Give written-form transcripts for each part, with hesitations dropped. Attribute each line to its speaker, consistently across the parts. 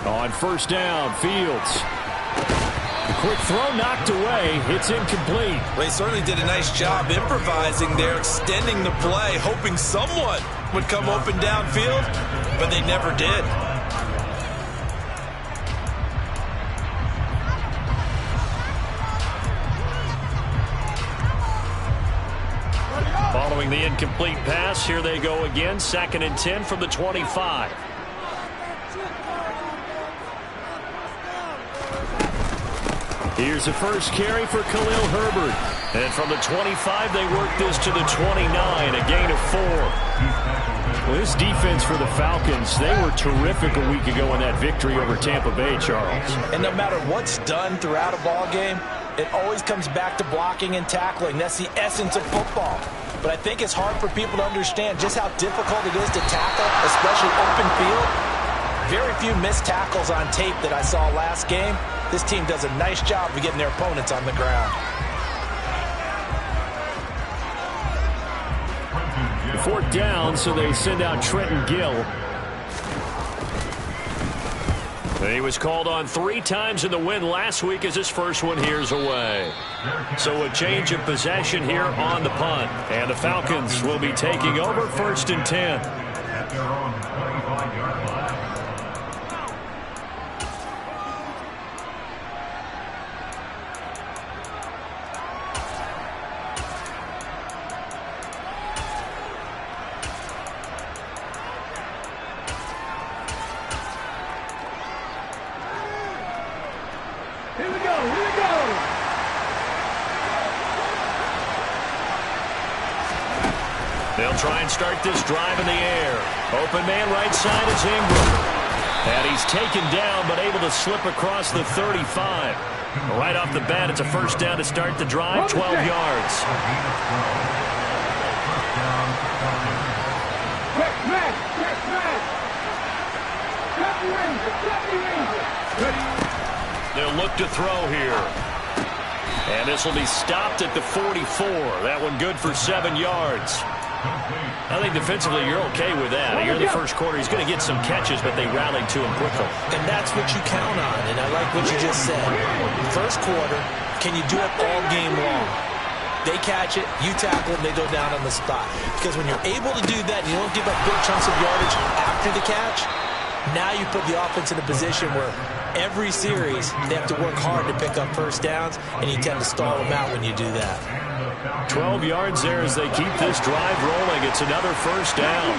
Speaker 1: On first down, Fields. The quick throw knocked away. It's incomplete.
Speaker 2: Well, he certainly did a nice job improvising there, extending the play, hoping someone would come open downfield, but they never did.
Speaker 1: Following the incomplete pass, here they go again. 2nd and 10 from the 25. Here's the first carry for Khalil Herbert. And from the 25, they work this to the 29, a gain of 4. Well, this defense for the Falcons, they were terrific a week ago in that victory over Tampa Bay, Charles.
Speaker 2: And no matter what's done throughout a ball game, it always comes back to blocking and tackling. That's the essence of football. But I think it's hard for people to understand just how difficult it is to tackle, especially open field. Very few missed tackles on tape that I saw last game. This team does a nice job of getting their opponents on the ground.
Speaker 1: Fourth down, so they send out Trenton Gill. He was called on 3 times in the win last week as his first one here's away. So a change of possession here on the punt. And the Falcons will be taking over 1st and 10.
Speaker 3: At their own 25-yard line.
Speaker 1: They'll try and start this drive in the air. Open man right side is Ingram. And he's taken down but able to slip across the 35. Right off the bat, it's a first down to start the drive, 12 yards. They'll look to throw here. And this will be stopped at the 44. That one good for 7 yards. I think defensively you're okay with that. Here in the first quarter, he's going to get some catches, but they rallied to him quickly.
Speaker 2: And that's what you count on, and I like what you just said. First quarter, can you do it all game long? They catch it, you tackle them, they go down on the spot. Because when you're able to do that and you don't give up big chunks of yardage after the catch, now you put the offense in a position where every series they have to work hard to pick up first downs, and you tend to stall them out when you do that.
Speaker 1: 12 yards there as they keep this drive rolling. It's another first down.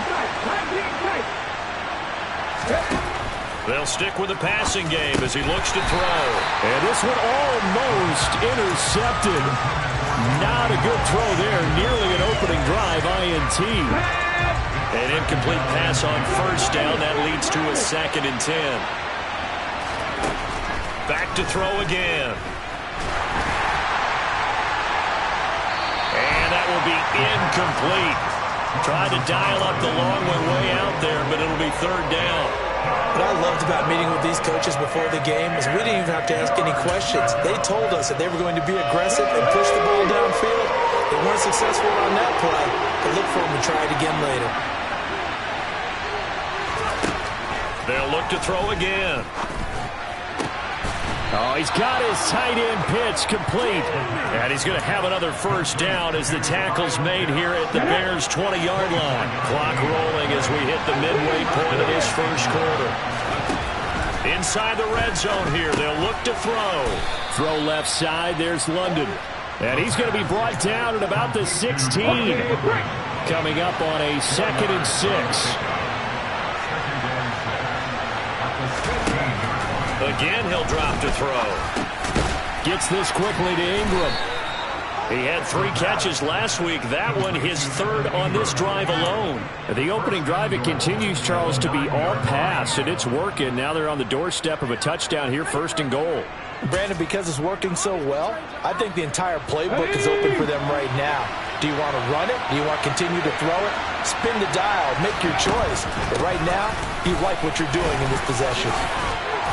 Speaker 1: They'll stick with the passing game as he looks to throw. And this one almost intercepted. Not a good throw there. Nearly an opening drive, INT. An incomplete pass on first down. That leads to a 2nd and 10. Back to throw again. And that will be incomplete. Tried to dial up the long one way out there, but it'll be 3rd down.
Speaker 2: What I loved about meeting with these coaches before the game is we didn't even have to ask any questions. They told us that they were going to be aggressive and push the ball downfield. They weren't successful on that play, but look for them to try it again later.
Speaker 1: They'll look to throw again. Oh, he's got his tight end pitch complete. And he's going to have another first down as the tackle's made here at the Bears' 20-yard line. Clock rolling as we hit the midway point of this first quarter. Inside the red zone here, they'll look to throw. Throw left side, there's London. And he's going to be brought down at about the 16. Coming up on a 2nd and 6. Again, he'll drop to throw. Gets this quickly to Ingram. He had 3 catches last week. That one his 3rd on this drive alone. The opening drive, it continues, Charles, to be all pass, and it's working. Now they're on the doorstep of a touchdown here, 1st and goal.
Speaker 2: Brandon, because it's working so well, I think the entire playbook is open for them right now. Do you want to run it? Do you want to continue to throw it? Spin the dial. Make your choice. But right now, you like what you're doing in this possession.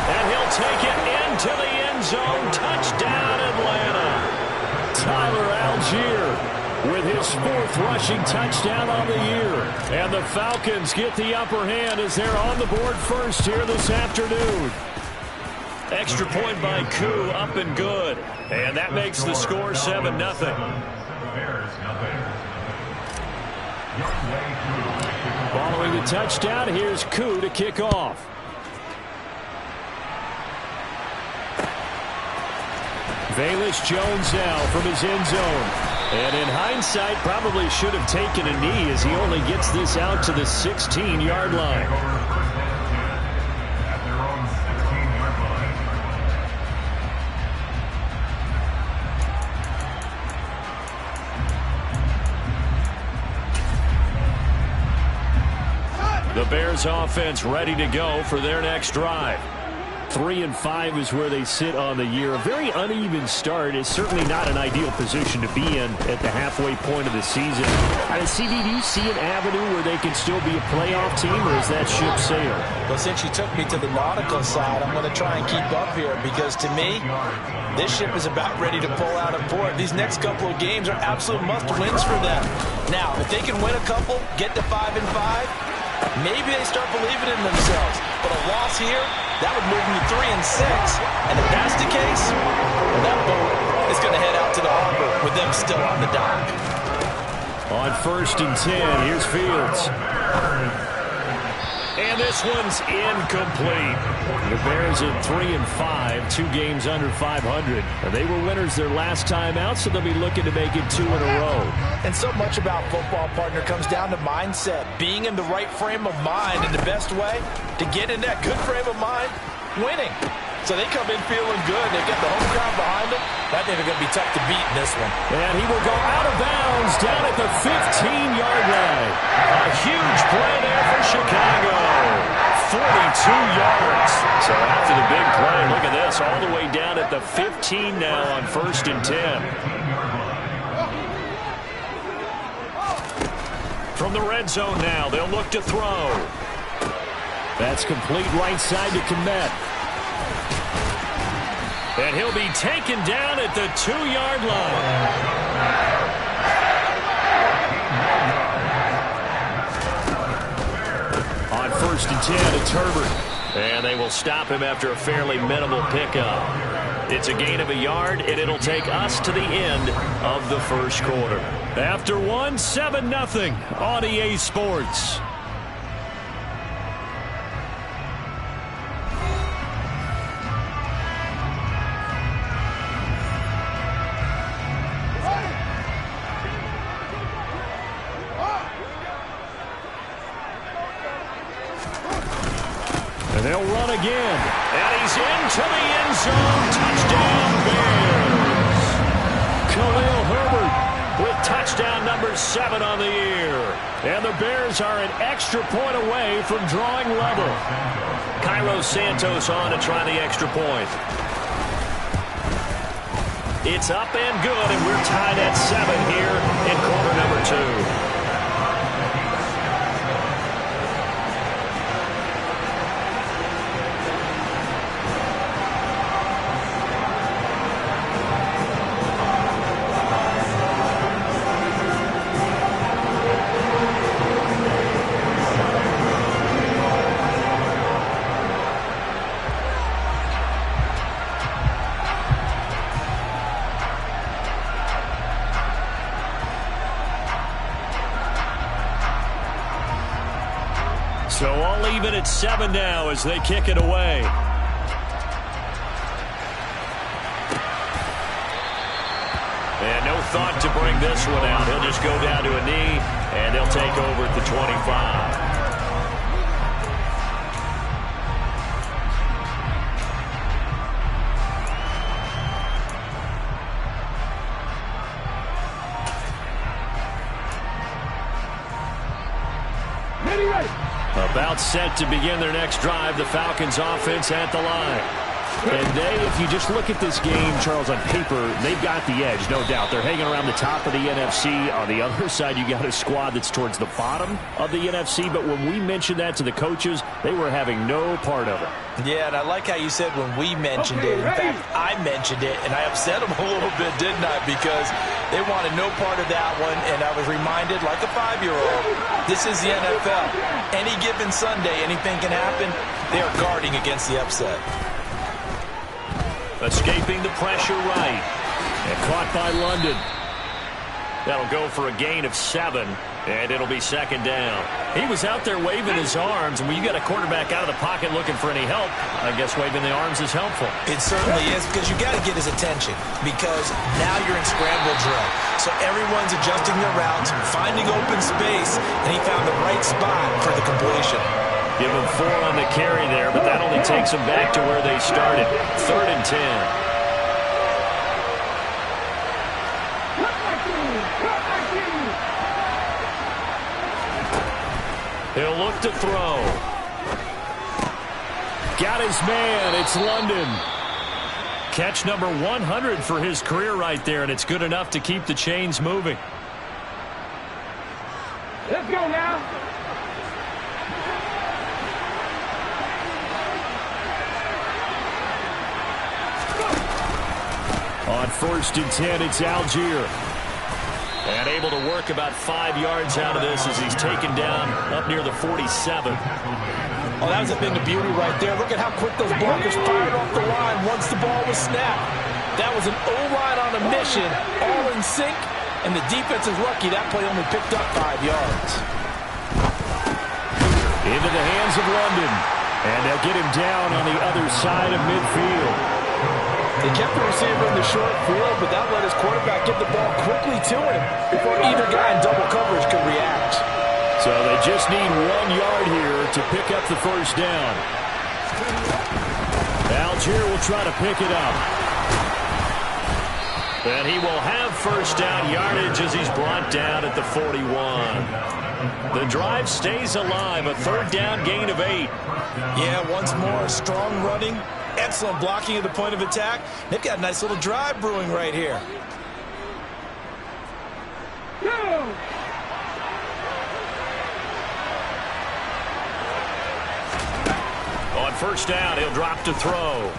Speaker 1: And he'll take it into the end zone. Touchdown, Atlanta. Tyler Algier. with his 4th rushing touchdown on the year. And the Falcons get the upper hand as they're on the board first here this afternoon. Extra point by Koo, up and good. And that makes the score 7-0. Following the touchdown, here's Koo to kick off. Velus Jones now from his end zone. And in hindsight, probably should have taken a knee as he only gets this out to the 16-yard line. The Bears offense ready to go for their next drive. 3-5 is where they sit on the year. A very uneven start is certainly not an ideal position to be in at the halfway point of the season. CD, do you see an avenue where they can still be a playoff team, or is that ship sailed?
Speaker 2: Well, since you took me to the nautical side, I'm going to try and keep up here because to me, this ship is about ready to pull out of port. These next couple of games are absolute must-wins for them. Now, if they can win a couple, get to 5-5, maybe they start believing in themselves. But a loss here, that would move them to 3-6. And if that's the case, well, that boat is going to head out to the harbor with them still on the dock.
Speaker 1: On 1st and 10, here's Fields. And this one's incomplete. The Bears at 3-5, 2 games under 500. They were winners their last time out, so they'll be looking to make it 2 in a row.
Speaker 2: And so much about football, partner, comes down to mindset. Being in the right frame of mind, and the best way to get in that good frame of mind, winning. So they come in feeling good. They've got the home crowd behind them. I think they're going to be tough to beat in this one.
Speaker 1: And he will go out of bounds down at the 15-yard line. A huge play there for Chicago. 42 yards. So after the big play, look at this, all the way down at the 15 now on 1st and 10. From the red zone now, they'll look to throw. That's complete right side to Kmet. And he'll be taken down at the 2-yard line. On 1st and 10, it's Herbert. And they will stop him after a fairly minimal pickup. It's a gain of a yard, and it'll take us to the end of the first quarter. After 7-0 on EA Sports. They'll run again. And he's into the end zone. Touchdown, Bears. Khalil Herbert with touchdown number 7 on the year. And the Bears are an extra point away from drawing level. Cairo Santos on to try the extra point. It's up and good, and we're tied at 7 here in quarter number 2. So all even at 7 now as they kick it away. And no thought to bring this one out. He'll just go down to a knee, and they'll take over at the 25. About set to begin their next drive. The Falcons offense at the line. And if you just look at this game, Charles, on paper, they've got the edge, no doubt. They're hanging around the top of the NFC. On the other side, you got a squad that's towards the bottom of the NFC. But when we mentioned that to the coaches, they were having no part of it.
Speaker 2: Yeah, and I like how you said when we mentioned it. In fact, I mentioned it, and I upset them a little bit, didn't I? Because they wanted no part of that one, and I was reminded, like a 5-year-old, this is the NFL. Any given Sunday, anything can happen. They are guarding against the upset.
Speaker 1: Escaping the pressure right. And caught by London. That'll go for a gain of 7. And it'll be second down. He was out there waving his arms. And when you got a quarterback out of the pocket looking for any help, I guess waving the arms is helpful.
Speaker 2: It certainly is, because you got to get his attention. Because now you're in scramble drill. So everyone's adjusting their routes, finding open space. And he found the right spot for the completion.
Speaker 1: Give him 4 on the carry there, but that only takes them back to where they started. 3rd and 10. He'll look to throw. Got his man. It's London. Catch number 100 for his career right there, and it's good enough to keep the chains moving.
Speaker 4: Let's go now.
Speaker 1: On 1st and 10, it's Algier. And able to work about 5 yards out of this as he's taken down up near the 47.
Speaker 2: Oh, that was a thing of beauty right there. Look at how quick those blockers fired off the line once the ball was snapped. That was an O-line on a mission, all in sync, and the defense is lucky that play only picked up 5 yards.
Speaker 1: Into the hands of London. And they'll get him down on the other side of midfield.
Speaker 2: They kept the receiver in the short field, but that let his quarterback get the ball quickly to him before either guy in double coverage could react.
Speaker 1: So they just need 1 yard here to pick up the first down. Algier will try to pick it up. And he will have first down yardage as he's brought down at the 41. The drive stays alive, a 3rd down gain of 8.
Speaker 2: Yeah, once more, strong running. Excellent blocking at the point of attack. They've got a nice little drive brewing right here.
Speaker 1: On first down, he'll drop to throw.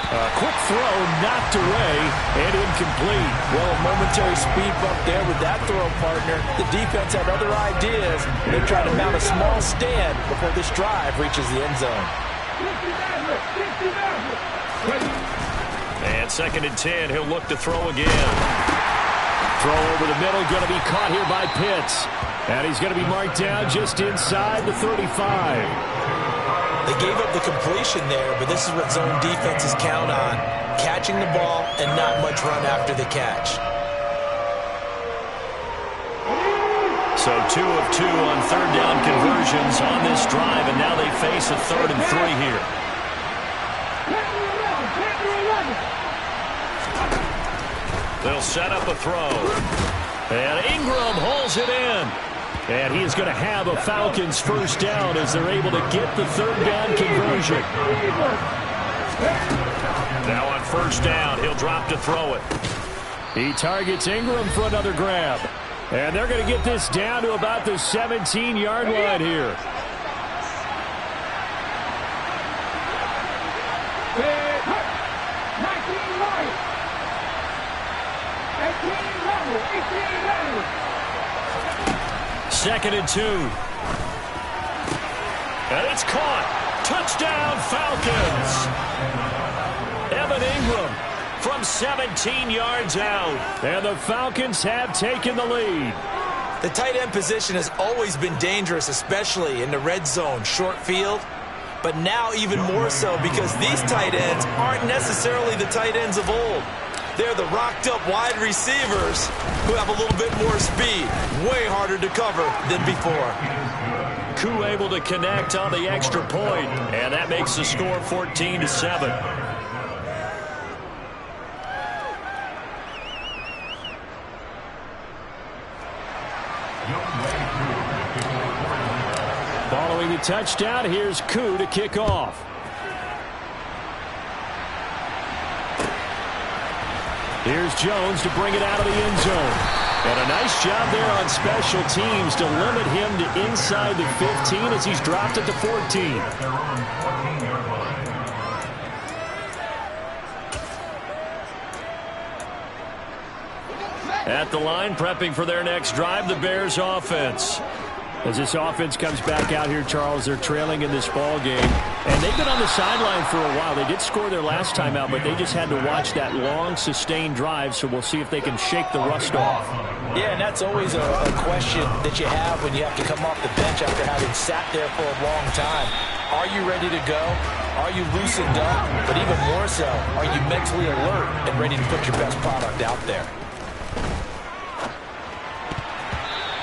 Speaker 1: A quick throw knocked away and incomplete.
Speaker 2: Well, a momentary speed bump there with that throw, partner. The defense had other ideas. They're trying to mount a small stand before this drive reaches the end zone.
Speaker 1: And 2nd and 10, he'll look to throw again. Throw over the middle, going to be caught here by Pitts. And he's going to be marked down just inside the 35.
Speaker 2: They gave up the completion there, but this is what zone defenses count on. Catching the ball and not much run after the catch.
Speaker 1: So 2 of 2 on 3rd down conversions on this drive, and now they face a 3rd and 3 here. They'll set up a throw. And Ingram holds it in. And he is going to have a Falcons first down as they're able to get the 3rd down conversion. Now on first down, he'll drop to throw it. He targets Ingram for another grab. And they're going to get this down to about the 17-yard line here. Second and 2. And it's caught. Touchdown, Falcons. Evan Ingram from 17 yards out. And the Falcons have taken the lead.
Speaker 2: The tight end position has always been dangerous, especially in the red zone, short field. But now even more so because these tight ends aren't necessarily the tight ends of old. They're the rocked-up wide receivers who have a little bit more speed. Way harder to cover than before.
Speaker 1: Koo able to connect on the extra point, and that makes the score 14-7. Following the touchdown, here's Koo to kick off. Here's Jones to bring it out of the end zone. And a nice job there on special teams to limit him to inside the 15 as he's dropped at the 14.
Speaker 3: At their own 14-yard line.
Speaker 1: At the line, prepping for their next drive, the Bears offense. As this offense comes back out here, Charles, they're trailing in this ball game. And they've been on the sideline for a while. They did score their last time out, but they just had to watch that long, sustained drive, so we'll see if they can shake the rust off.
Speaker 2: Yeah, and that's always a question that you have when you have to come off the bench after having sat there for a long time. Are you ready to go? Are you loosened up? But even more so, are you mentally alert and ready to put your best product out there?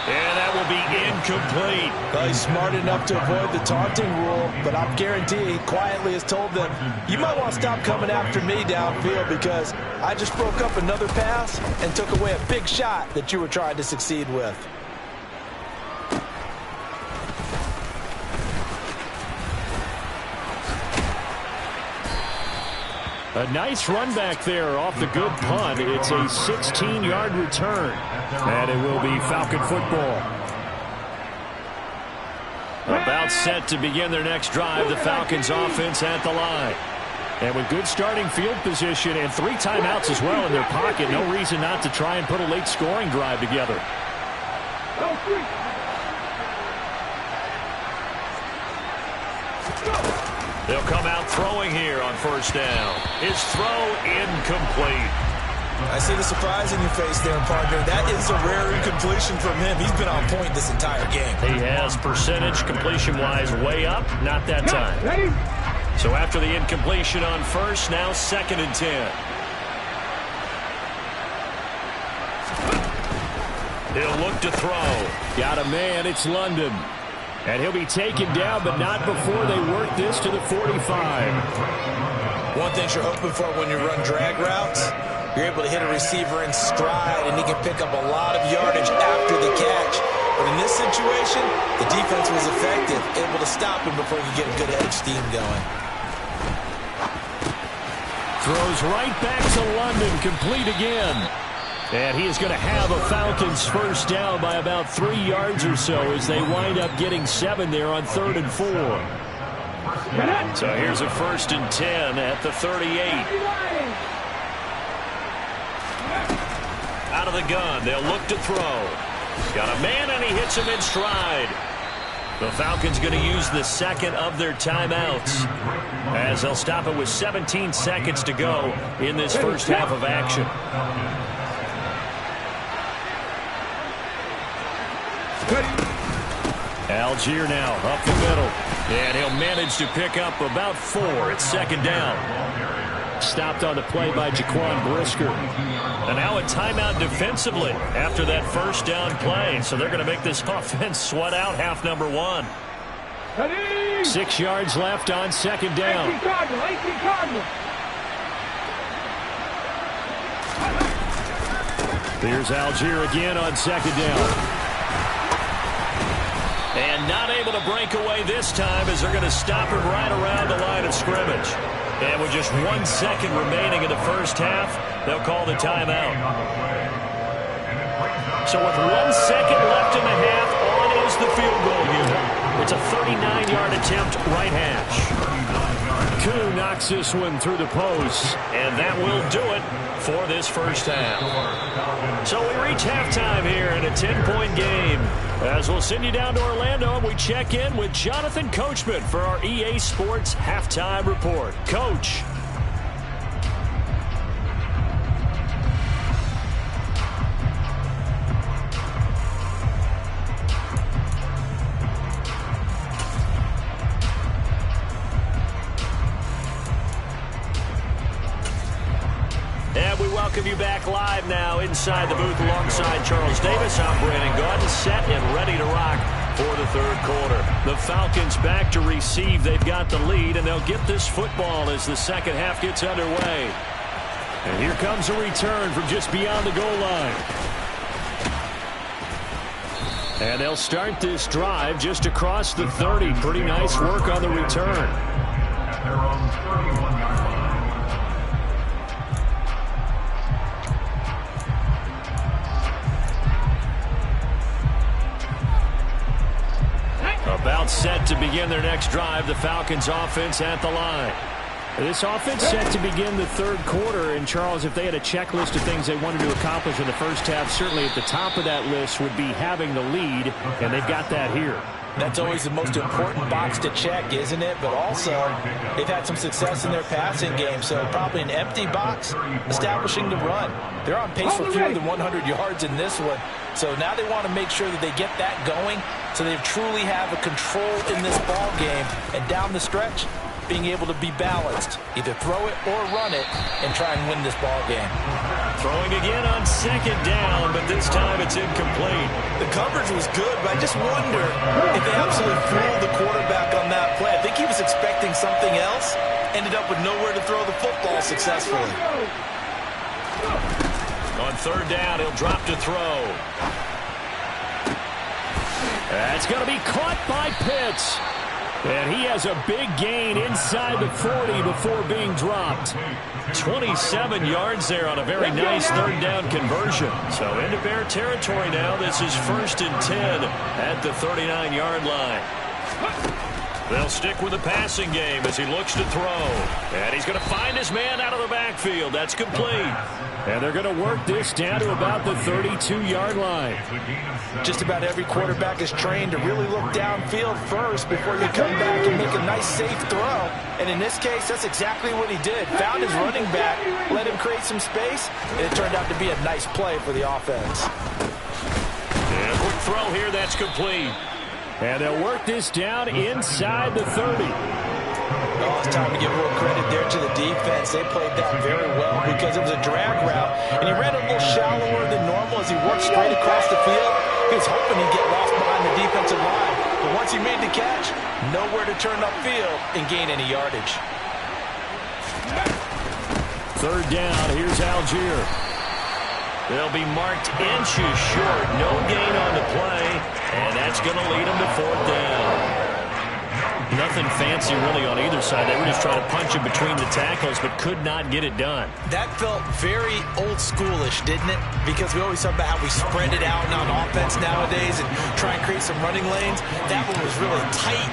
Speaker 1: And that will be incomplete.
Speaker 2: Well, he's smart enough to avoid the taunting rule, but I'm guaranteeing he quietly has told them, you might want to stop coming after me downfield because I just broke up another pass and took away a big shot that you were trying to succeed with.
Speaker 1: A nice run back there off the good punt. It's a 16-yard return. And it will be Falcon football. About set to begin their next drive, the Falcons offense at the line. And with good starting field position and 3 timeouts as well in their pocket, no reason not to try and put a late scoring drive together. They'll come out throwing here on first down. His throw incomplete.
Speaker 2: I see the surprise in your face there, partner. That is a rare incompletion from him. He's been on point this entire game.
Speaker 1: He has percentage completion-wise way up, not that time. So after the incompletion on first, now 2nd and 10. He'll look to throw. Got a man, it's London. And he'll be taken down, but not before they work this to the 45.
Speaker 2: One thing you're hoping for when you run drag routes, you're able to hit a receiver in stride, and he can pick up a lot of yardage after the catch. But in this situation, the defense was effective, able to stop him before he could get a good head of steam going.
Speaker 1: Throws right back to London, complete again. And he is going to have a Falcons first down by about 3 yards or so as they wind up getting 7 there on 3rd and 4. So here's a 1st and 10 at the 38. Out of the gun, they'll look to throw. Got a man, and he hits him in stride. The Falcons going to use the 2nd of their timeouts as they'll stop it with 17 seconds to go in this first half of action. Algier now up the middle, and he'll manage to pick up about 4. It's 2nd down. Stopped on the play by Jaquan Brisker. And now a timeout defensively after that first down play. So they're going to make this offense sweat out half number 1. 6 yards left on 2nd down. Here's Algier again on 2nd down. And not able to break away this time as they're going to stop him right around the line of scrimmage. And with just 1 second remaining in the first half, they'll call the timeout. So with 1 second left in the half, on is the field goal unit. It's a 39-yard attempt right hash. Koo knocks this one through the post, and that will do it for this first half. So we reach halftime here in a 10-point game. As we'll send you down to Orlando, and we check in with Jonathan Coachman for our EA Sports Halftime Report. Coach. And we welcome you back live now inside the booth alongside Charles Davis. I'm Brandon Gaudin, set and ready to rock for the 3rd quarter. The Falcons back to receive. They've got the lead, and they'll get this football as the 2nd half gets underway. And here comes a return from just beyond the goal line. And they'll start this drive just across the 30. Pretty nice work on the return.
Speaker 3: At their own 31-yard line.
Speaker 1: to begin their next drive. The Falcons offense at the line.
Speaker 4: This offense set to begin the third quarter. And, Charles, if they had a checklist of things they wanted to accomplish in the first half, certainly at the top of that list would be having the lead, and they've got that here.
Speaker 2: That's always the most important box to check, isn't it? But also, they've had some success in their passing game, so probably an empty box establishing the run. They're on pace for fewer than 100 yards in this one, so now they want to make sure that they get that going so they truly have a control in this ball game. And down the stretch, being able to be balanced, either throw it or run it, and try and win this ball game.
Speaker 1: Throwing again on second down, but this time it's incomplete.
Speaker 2: The coverage was good, but I just wonder if they absolutely fooled the quarterback on that play. I think he was expecting something else, ended up with nowhere to throw the football successfully.
Speaker 1: On third down, he'll drop to throw. That's going to be caught by Pitts. And he has a big gain inside the 40 before being dropped. 27 yards there on a very nice third down conversion. So into Bear territory now. This is 1st and 10 at the 39-yard line. They'll stick with the passing game as he looks to throw. And he's going to find his man out of the backfield. That's complete. And they're going to work this down to about the 32-yard line.
Speaker 2: Just about every quarterback is trained to really look downfield first before you come back and make a nice, safe throw. And in this case, that's exactly what he did. Found his running back, let him create some space, and it turned out to be a nice play for the offense.
Speaker 1: And a quick throw here, that's complete.
Speaker 4: And they'll work this down inside the 30.
Speaker 2: Oh, it's time to give a little credit there to the defense. They played that very well because it was a drag route, and he ran a little shallower than normal as he worked straight across the field. He was hoping he'd get lost behind the defensive line, but once he made the catch, nowhere to turn upfield and gain any yardage.
Speaker 1: Third down, here's Algier. They'll be marked inches short. No gain on the play, and that's going to lead them to fourth down. Nothing fancy really on either side. They were just trying to punch it between the tackles, but could not get it done.
Speaker 2: That felt very old schoolish, didn't it? Because we always talk about how we spread it out on offense nowadays and try and create some running lanes. That one was really tight.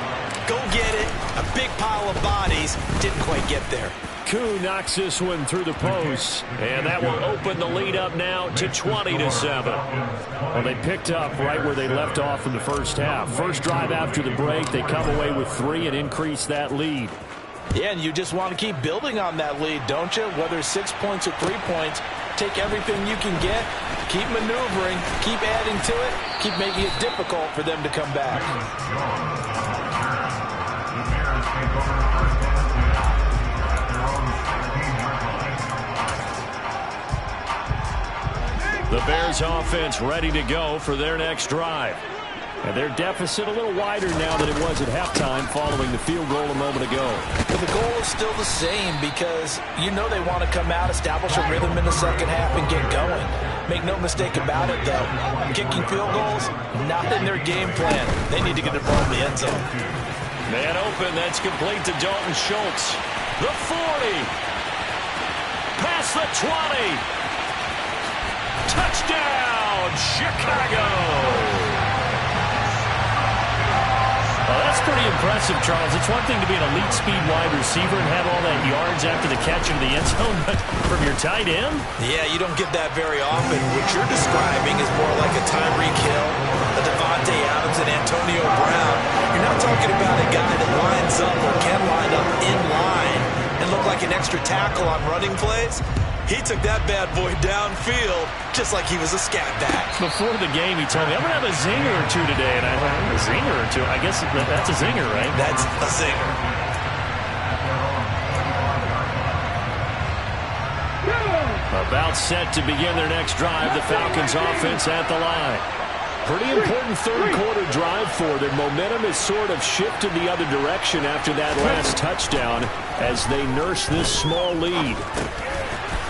Speaker 2: Go get it. A big pile of bodies. Didn't quite get there.
Speaker 4: Koo knocks this one through the post.
Speaker 1: And that will open the lead up now to 20-7.
Speaker 4: Well, they picked up right where they left off in the first half. First drive after the break, they come away with 3 and increase that lead.
Speaker 2: Yeah, and you just want to keep building on that lead, don't you? Whether it's 6 points or 3 points, take everything you can get, keep maneuvering, keep adding to it, keep making it difficult for them to come back.
Speaker 1: The Bears offense ready to go for their next drive.
Speaker 4: And their deficit a little wider now than it was at halftime following the field goal a moment ago.
Speaker 2: But the goal is still the same because you know they want to come out, establish a rhythm in the second half, and get going. Make no mistake about it, though. Kicking field goals, not in their game plan. They need to get the ball in the end zone.
Speaker 1: Man open, that's complete to Dalton Schultz. The 40. Past the 20. Touchdown, Chicago!
Speaker 4: Well, that's pretty impressive, Charles. It's one thing to be an elite speed wide receiver and have all that yards after the catch into the end zone, but from your tight end?
Speaker 2: Yeah, you don't get that very often. What you're describing is more like a Tyreek Hill, a Devontae Adams, and Antonio Brown. You're not talking about a guy that lines up or can line up in line and look like an extra tackle on running plays. He took that bad boy downfield just like he was a scat back.
Speaker 4: Before the game, he told me, I'm going to have a zinger or two today. And I went, a zinger or two? I guess that's a zinger, right?
Speaker 2: That's a zinger.
Speaker 1: About set to begin their next drive. The Falcons offense at the line.
Speaker 4: Pretty important third quarter drive for them. Momentum has sort of shifted the other direction after that last touchdown as they nurse this small lead.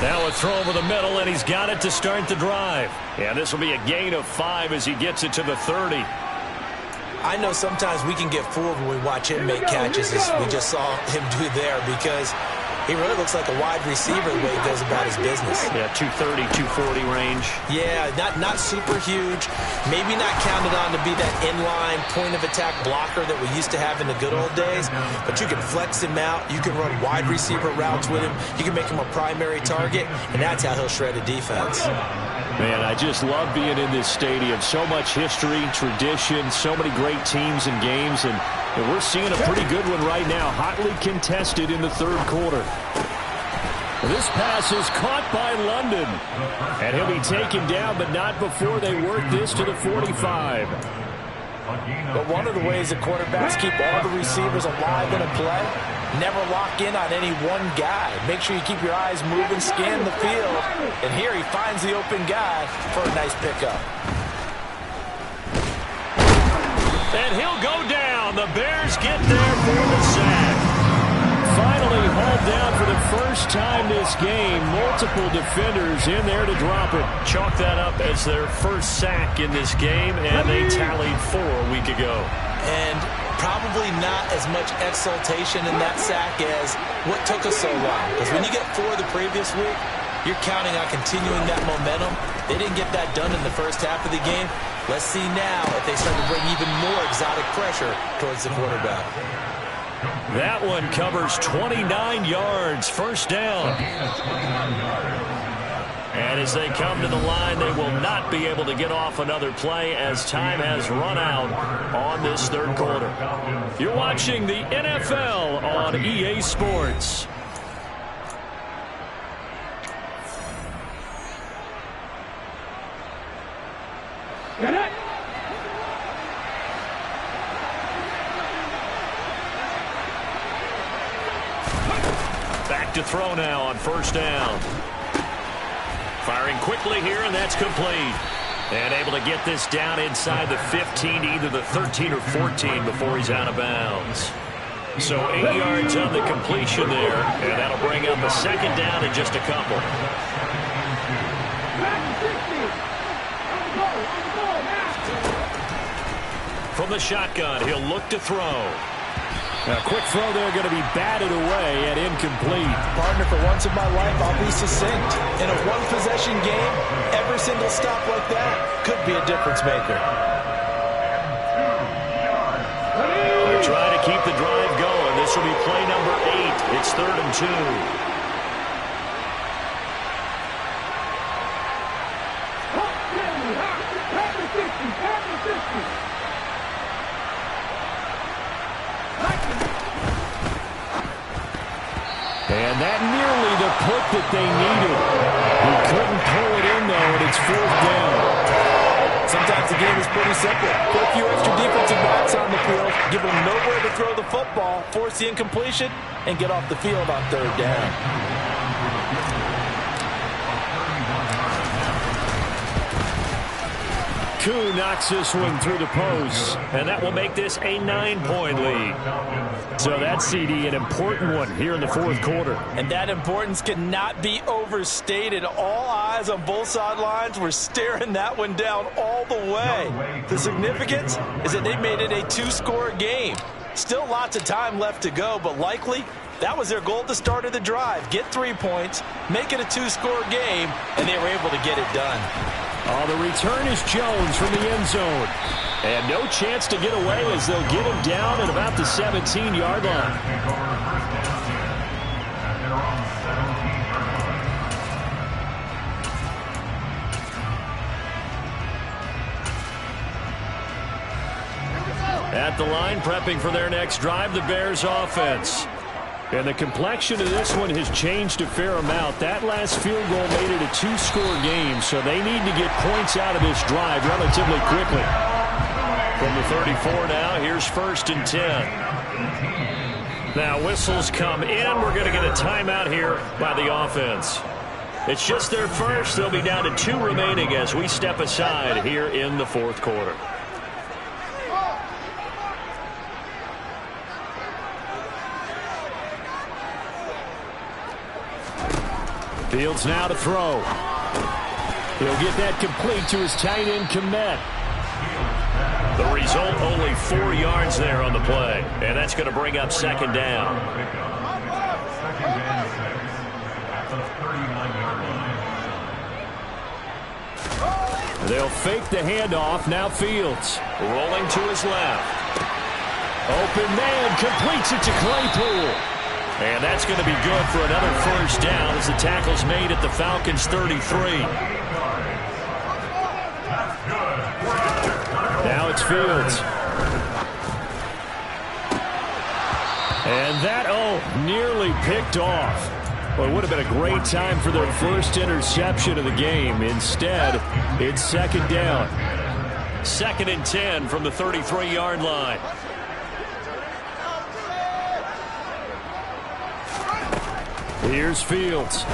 Speaker 1: Now a throw over the middle, and he's got it to start the drive. And this will be a gain of 5 as he gets it to the 30.
Speaker 2: I know sometimes we can get fooled when we watch him make catches, as we just saw him do there, because He really looks like a wide receiver the way he goes about his business.
Speaker 1: Yeah, 230, 240 range.
Speaker 2: Yeah, not super huge. Maybe not counted on to be that inline point-of-attack blocker that we used to have in the good old days, but you can flex him out. You can run wide receiver routes with him. You can make him a primary target, and that's how he'll shred a defense.
Speaker 4: Man, I just love being in this stadium. So much history, tradition, so many great teams and games, and we're seeing a pretty good one right now, hotly contested in the third quarter. This pass is caught by London, and he'll be taken down, but not before they work this to the 45.
Speaker 2: But one of the ways the quarterbacks keep all the receivers alive in a play, never lock in on any one guy. Make sure you keep your eyes moving, scan the field. And here he finds the open guy for a nice pickup.
Speaker 1: And he'll go down. The Bears get there for the sack.
Speaker 4: Finally hauled down for the first time this game. Multiple defenders in there to drop it.
Speaker 1: Chalk that up as their first sack in this game, and they tallied 4 a week ago.
Speaker 2: And probably not as much exultation in that sack as what took us so long. Because when you get 4 the previous week, you're counting on continuing that momentum. They didn't get that done in the first half of the game. Let's see now if they start to bring even more exotic pressure towards the quarterback.
Speaker 1: That one covers 29 yards, first down. And as they come to the line, they will not be able to get off another play as time has run out on this third quarter. You're watching the NFL on EA Sports. Back to throw now on first down. Firing quickly here, and that's complete. And able to get this down inside the 15 to either the 13 or 14 before he's out of bounds. So 8 yards on the completion there, and that'll bring up a second down in just a couple. From the shotgun, he'll look to throw.
Speaker 4: A quick throw there, going to be batted away and incomplete.
Speaker 2: Partner, for once in my life, I'll be succinct. In a one-possession game, every single stop like that could be a difference maker.
Speaker 1: They're trying to keep the drive going. This will be play number 8. It's 3rd and 2.
Speaker 4: And that nearly the put that they needed. He couldn't pull it in, though, and it's 4th down.
Speaker 2: Sometimes the game is pretty simple. Put a few extra defensive backs on the field, give them nowhere to throw the football, force the incompletion, and get off the field on 3rd down.
Speaker 4: Koo knocks this one through the post, and that will make this a 9-point lead. So that, CD, an important one here in the 4th quarter.
Speaker 2: And that importance cannot be overstated. All eyes on both sidelines were staring that one down all the way. The significance is that they made it a 2-score game. Still lots of time left to go, but likely that was their goal at the start of the drive. Get 3 points, make it a 2-score game, and they were able to get it done.
Speaker 4: Oh, the return is Jones from the end zone. And no chance to get away as they'll get him down at about the 17-yard line. At the line, prepping for their next drive, the Bears offense. And the complexion of this one has changed a fair amount. That last field goal made it a 2-score game, so they need to get points out of this drive relatively quickly. From the 34 now, here's 1st and 10. Now whistles come in. We're going to get a timeout here by the offense. It's just their first. They'll be down to 2 remaining as we step aside here in the 4th quarter. Fields now to throw. He'll get that complete to his tight end, Komet.
Speaker 1: The result, only 4 yards there on the play. And that's going to bring up 2nd down.
Speaker 4: They'll fake the handoff. Now Fields. Rolling to his left. Open man, completes it to Claypool. And that's going to be good for another first down as the tackle's made at the Falcons' 33. Now it's Fields. And that, nearly picked off. Well, it would have been a great time for their first interception of the game. Instead, it's second down. 2nd and 10 from the 33-yard line. Here's Fields.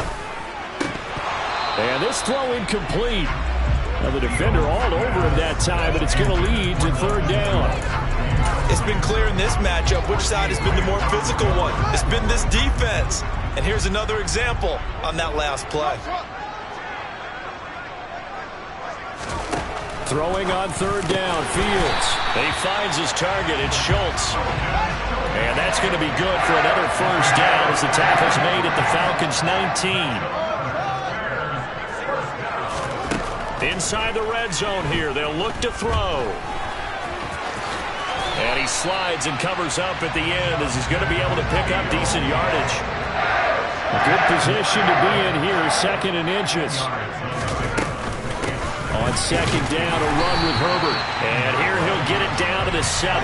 Speaker 4: And this throw incomplete. Now the defender all over him that time, but it's going to lead to third down.
Speaker 2: It's been clear in this matchup which side has been the more physical one. It's been this defense. And here's another example on that last play.
Speaker 4: Throwing on third down, Fields. He finds his target. It's Schultz. And that's going to be good for another first down as the tackle's made at the Falcons' 19. Inside the red zone here. They'll look to throw. And he slides and covers up at the end as he's going to be able to pick up decent yardage. A good position to be in here, 2nd and inches. On second down, a run with Herbert. And here he'll get it down to the 7.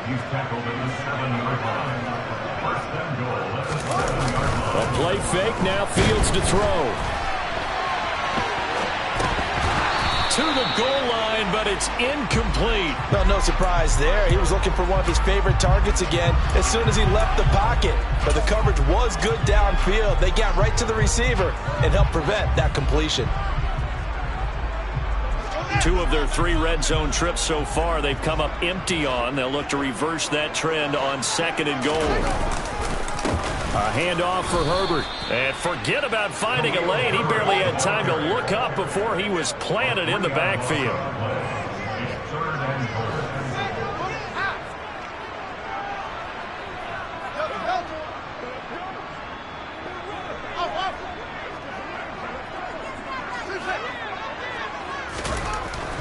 Speaker 3: He's tackled at the 7-yard line. First and goal at the 7-yard line.
Speaker 4: A play fake, now Fields to throw. To the goal line, but it's incomplete.
Speaker 2: Well, no surprise there. He was looking for one of his favorite targets again as soon as he left the pocket. But the coverage was good downfield. They got right to the receiver and helped prevent that completion.
Speaker 4: 2 of their 3 red zone trips so far they've come up empty on. They'll look to reverse that trend on 2nd and goal. A handoff for Herbert. And forget about finding a lane. He barely had time to look up before he was planted in the backfield.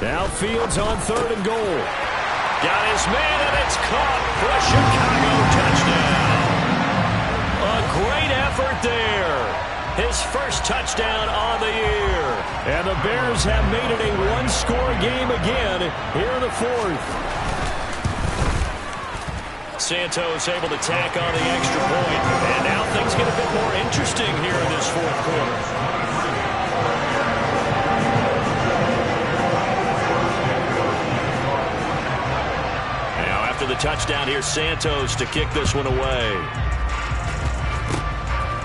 Speaker 4: Now Fields on 3rd and goal. Got his man, and it's caught for a Chicago touchdown. A great effort there. His first touchdown on the year. And the Bears have made it a one-score game again here in the 4th. Santos able to tack on the extra point. And now things get a bit more interesting here in this 4th quarter. Now after the touchdown, here's Santos to kick this one away.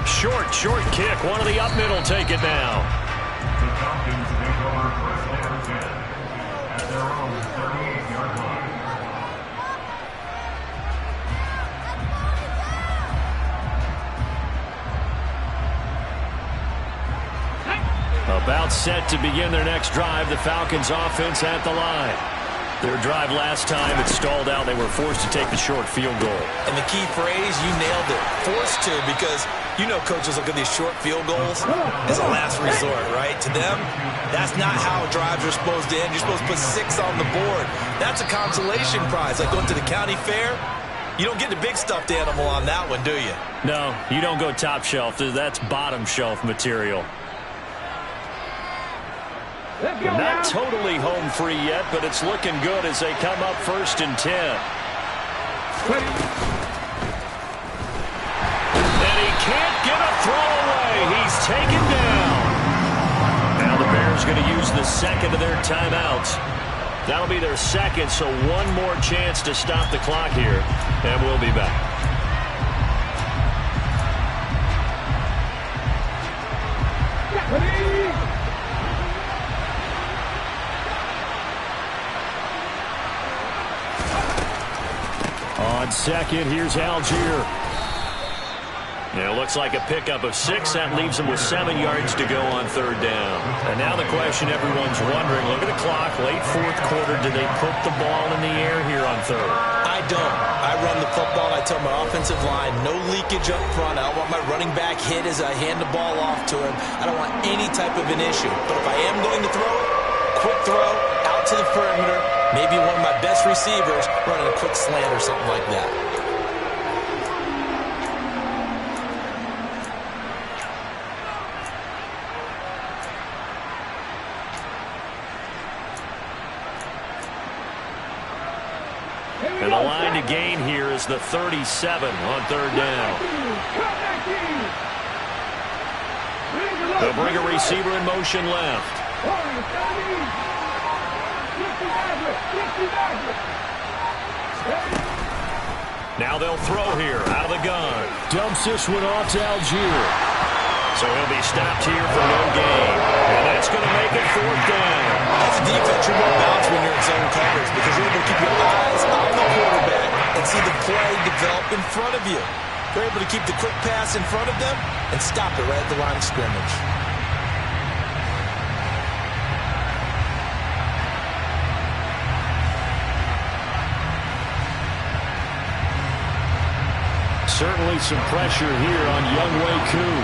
Speaker 4: Short kick. One of the up middle take it now.
Speaker 3: The Falcons take over first and 10 at their own 38-yard line.
Speaker 4: About set to begin their next drive. The Falcons offense at the line. Their drive last time, it stalled out. They were forced to take the short field goal.
Speaker 2: And the key phrase, you nailed it. Forced to, because you know coaches look at these short field goals as a last resort, right? To them, that's not how drives are supposed to end. You're supposed to put 6 on the board. That's a consolation prize. Like going to the county fair, you don't get the big stuffed animal on that one, do you?
Speaker 4: No, you don't go top shelf. That's bottom shelf material. Not totally home free yet, but it's looking good as they come up 1st and 10. And he can't get a throw away. He's taken down. Now the Bears going to use the 2nd of their timeouts. That'll be their 2nd, so one more chance to stop the clock here, and we'll be back. On 2nd, here's Algier.
Speaker 1: And it looks like a pickup of 6. That leaves him with 7 yards to go on third down. And now the question everyone's wondering, look at the clock, late fourth quarter, do they put the ball in the air here on third?
Speaker 2: I don't. I run the football, and I tell my offensive line, no leakage up front. I don't want my running back hit as I hand the ball off to him. I don't want any type of an issue. But if I am going to throw it, quick throw, out to the perimeter, maybe one of my best receivers running a quick slant or something like that.
Speaker 1: And the line to gain here is the 37 on third down. They'll bring a receiver in motion left. Now they'll throw here out of the gun.
Speaker 4: Dumps this one off to Algier.
Speaker 1: So he'll be stopped here for no gain. And that's going to make it fourth down.
Speaker 2: As a defense, you're more balanced when you're in zone coverage because you're able to keep your eyes on the quarterback and see the play develop in front of you. You're able to keep the quick pass in front of them and stop it right at the line of scrimmage.
Speaker 4: Certainly some pressure here on Younghoe Koo.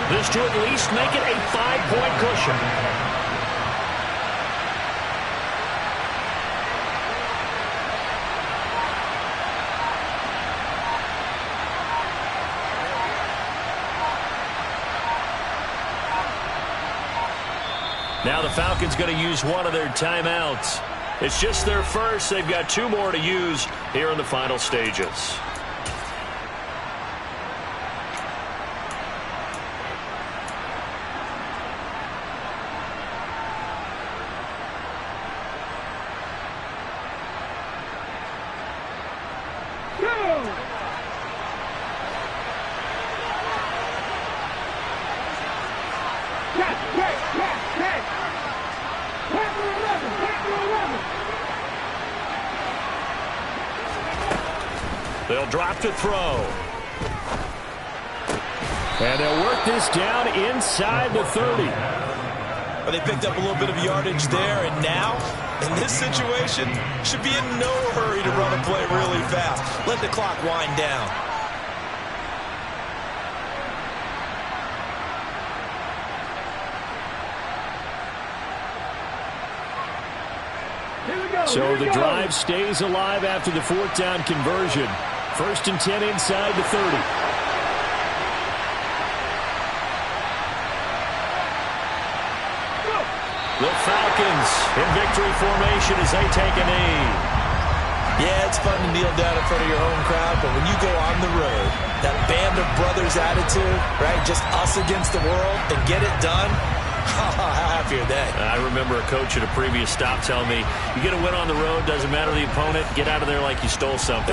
Speaker 1: This to at least make it a 5-point cushion. Now the Falcons going to use one of their timeouts. It's just their first. They've got 2 more to use here in the final stages. They'll drop to throw.
Speaker 4: And they'll work this down inside the 30.
Speaker 2: But they picked up a little bit of yardage there, and now, in this situation, should be in no hurry to run a play really fast. Let the clock wind down.
Speaker 4: So the drive stays alive after the 4th down conversion. 1st and 10 inside the 30.
Speaker 1: The Falcons in victory formation as they take a knee.
Speaker 2: Yeah, it's fun to kneel down in front of your home crowd, but when you go on the road, that band of brothers attitude, right, just us against the world, and get it done, how happy are they?
Speaker 1: I remember a coach at a previous stop telling me, you get a win on the road, doesn't matter the opponent, get out of there like you stole something.